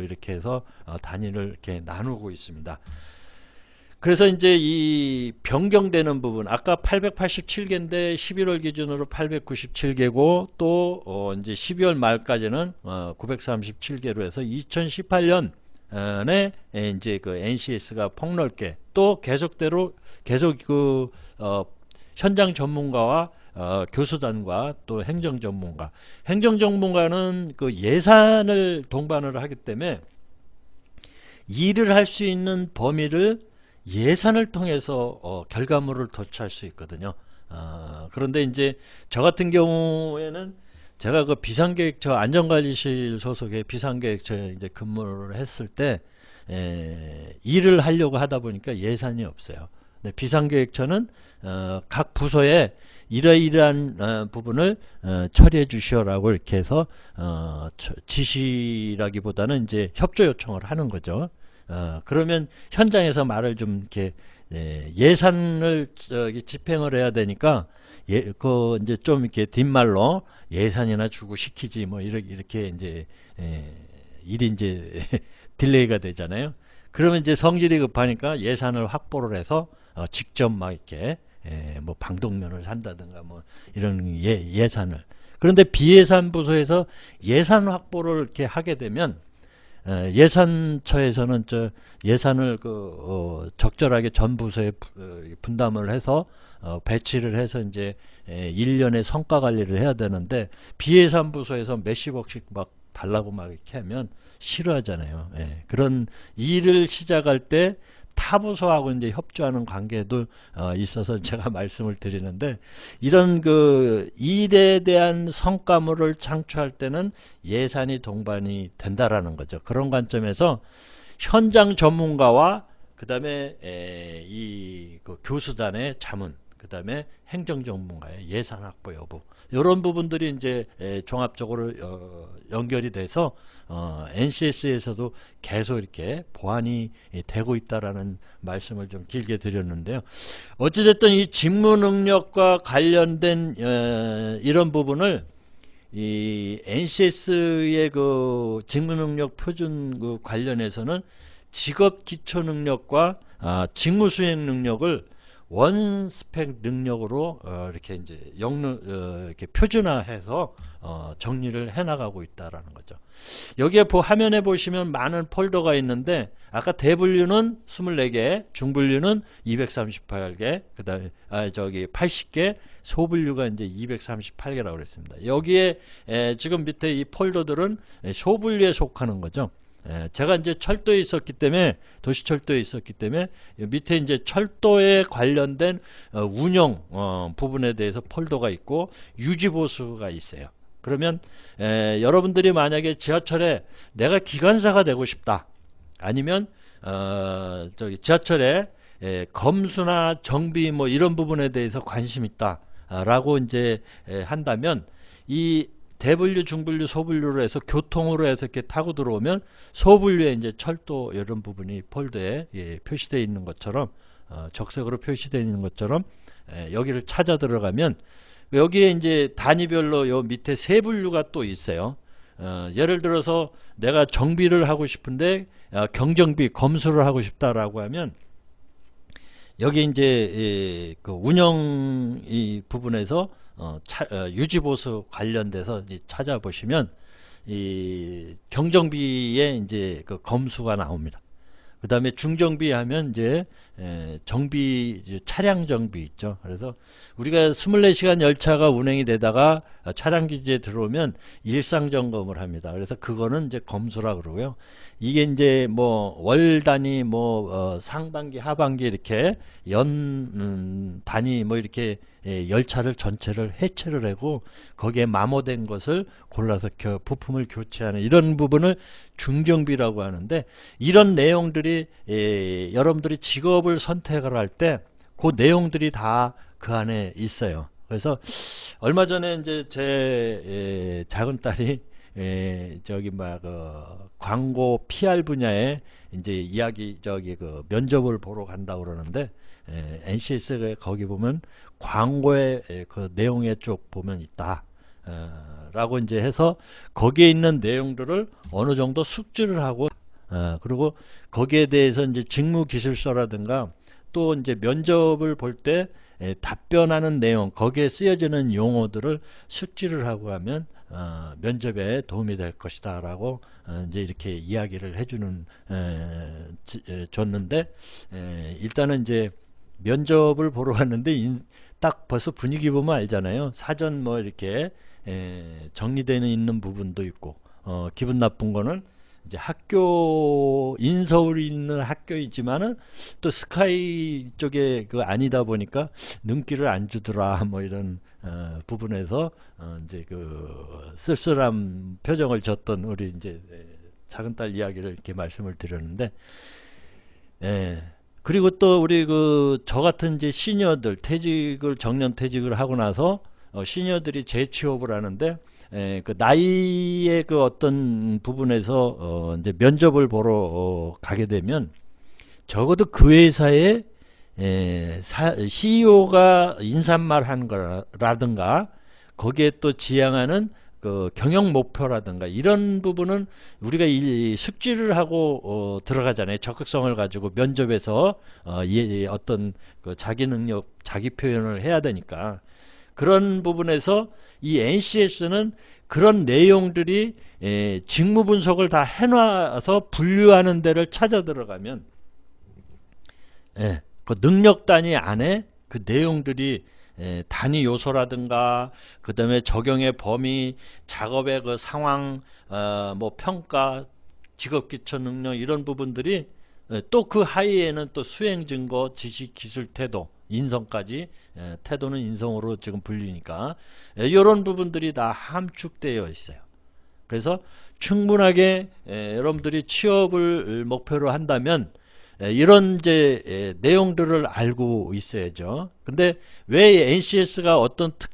이렇게 해서 단위를 이렇게 나누고 있습니다. 그래서 이제 이 변경되는 부분, 아까 887개인데 11월 기준으로 897개고 또 이제 12월 말까지는 937개로 해서 2018년에 이제 그 NCS가 폭넓게 또 계속 그 현장 전문가와 교수단과 또 행정 전문가는 그 예산을 동반을 하기 때문에 일을 할 수 있는 범위를 예산을 통해서 결과물을 도출할 수 있거든요. 그런데 이제 저 같은 경우에는 제가 그 비상계획처 안전관리실 소속의 비상계획처에 이제 근무를 했을 때 일을 하려고 하다 보니까 예산이 없어요. 근데 비상계획처는 각 부서에 이러이러한 부분을 처리해 주시오라고 이렇게 해서 지시라기보다는 이제 협조 요청을 하는 거죠. 그러면 현장에서 말을 좀 이렇게 예산을 집행을 해야 되니까 그 이제 좀 이렇게 뒷말로 예산이나 주고 시키지 뭐 이렇게 이제 일이 이제 딜레이가 되잖아요. 그러면 이제 성질이 급하니까 예산을 확보를 해서 직접 막 이렇게 뭐 방독면을 산다든가 뭐 이런 예산을. 그런데 비예산 부서에서 예산 확보를 이렇게 하게 되면 예산처에서는 예산을 적절하게 전 부서에 분담을 해서 배치를 해서 이제 1년의 성과 관리를 해야 되는데 비예산 부서에서 몇십억씩 막 달라고 막 이렇게 하면 싫어하잖아요. 그런 일을 시작할 때 타부서하고 이제 협조하는 관계도 있어서 제가 말씀을 드리는데, 이런 그 일에 대한 성과물을 창출할 때는 예산이 동반이 된다라는 거죠. 그런 관점에서 현장 전문가와 그 다음에 그 교수단의 자문, 그 다음에 행정 전문가의 예산 확보 여부, 이런 부분들이 이제 종합적으로 연결이 돼서 NCS에서도 계속 이렇게 보완이 되고 있다라는 말씀을 좀 길게 드렸는데요. 어찌됐든 이 직무 능력과 관련된 이런 부분을 이 NCS의 그 직무 능력 표준 그 관련해서는 직업 기초 능력과 직무 수행 능력을 원 스펙 능력으로 이렇게 이제 이렇게 표준화해서 정리를 해나가고 있다라는 거죠. 여기에 화면에 보시면 많은 폴더가 있는데, 아까 대분류는 24개, 중분류는 238개, 그다음에 80개, 소분류가 이제 238개라고 그랬습니다. 여기에 지금 밑에 이 폴더들은 소분류에 속하는 거죠. 제가 이제 철도에 있었기 때문에, 도시철도에 있었기 때문에 밑에 이제 철도에 관련된 운영 부분에 대해서 폴더가 있고 유지보수가 있어요. 그러면 여러분들이 만약에 지하철에 내가 기관사가 되고 싶다, 아니면 지하철에 검수나 정비 뭐 이런 부분에 대해서 관심 있다 라고 이제 한다면, 이 대분류, 중분류, 소분류로 해서 교통으로 해서 이렇게 타고 들어오면 소분류에 이제 철도 이런 부분이 폴더에 표시되어 있는 것처럼, 적색으로 표시되어 있는 것처럼 여기를 찾아 들어가면 여기에 이제 단위별로 요 밑에 세 분류가 또 있어요. 예를 들어서 내가 정비를 하고 싶은데 경정비, 검수를 하고 싶다라고 하면 여기 이제 그 운영 이 부분에서 유지보수 관련돼서 이제 찾아보시면 이 경정비에 이제 그 검수가 나옵니다. 그 다음에 중정비 하면 이제 정비, 차량 정비 있죠. 그래서 우리가 24시간 열차가 운행이 되다가 차량 기지에 들어오면 일상 점검을 합니다. 그래서 그거는 이제 검수라 그러고요. 이게 이제 뭐 월 단위, 뭐 상반기, 하반기 이렇게 연 단위 뭐 이렇게 열차를 전체를 해체를 하고 거기에 마모된 것을 골라서 부품을 교체하는 이런 부분을 중정비라고 하는데, 이런 내용들이 여러분들이 직업을 선택을 할 때 그 내용들이 다 그 안에 있어요. 그래서 얼마 전에 이제 제 작은 딸이 저기 막 광고 PR 분야에 이제 그 면접을 보러 간다고 그러는데, NCS가 거기 보면 광고의 그 내용에 쪽 보면 있다 라고 이제 해서 거기에 있는 내용들을 어느 정도 숙지를 하고 그리고 거기에 대해서 이제 직무기술서라든가 또 이제 면접을 볼 때 답변하는 내용, 거기에 쓰여지는 용어들을 숙지를 하고 하면 면접에 도움이 될 것이다라고 이제 이렇게 이야기를 해주는 줬는데, 일단은 이제 면접을 보러 갔는데 딱 벌써 분위기 보면 알잖아요. 사전 뭐 이렇게 정리되어 있는 부분도 있고, 기분 나쁜 거는 이제 학교 인서울이 있는 학교이지만은 또 스카이 쪽에 그 아니다 보니까 눈길을 안 주더라 뭐 이런 부분에서 이제 그 씁쓸한 표정을 졌던 우리 이제 작은 딸 이야기를 이렇게 말씀을 드렸는데, 그리고 또 우리 그 저 같은 이제 시니어들 정년 퇴직을 하고 나서 시니어들이 재취업을 하는데, 그 나이의 그 어떤 부분에서 이제 면접을 보러 가게 되면 적어도 그 회사에 CEO가 인사말 한 거라든가 거기에 또 지향하는 그 경영 목표라든가 이런 부분은 우리가 이 숙지를 하고 들어가잖아요. 적극성을 가지고 면접에서 어떤 그 자기 능력, 자기 표현을 해야 되니까. 그런 부분에서 이 NCS는 그런 내용들이 직무 분석을 다 해놔서 분류하는 데를 찾아 들어가면 그 능력 단위 안에 그 내용들이 단위 요소라든가 그 다음에 적용의 범위, 작업의 그 상황, 뭐 평가, 직업 기초 능력 이런 부분들이 또 그 하위에는 또 수행 증거, 지식, 기술, 태도, 인성까지, 태도는 인성으로 지금 불리니까 이런 부분들이 다 함축되어 있어요. 그래서 충분하게 여러분들이 취업을 목표로 한다면 이런 이제 내용들을 알고 있어야죠. 근데 왜 NCS가 어떤 특정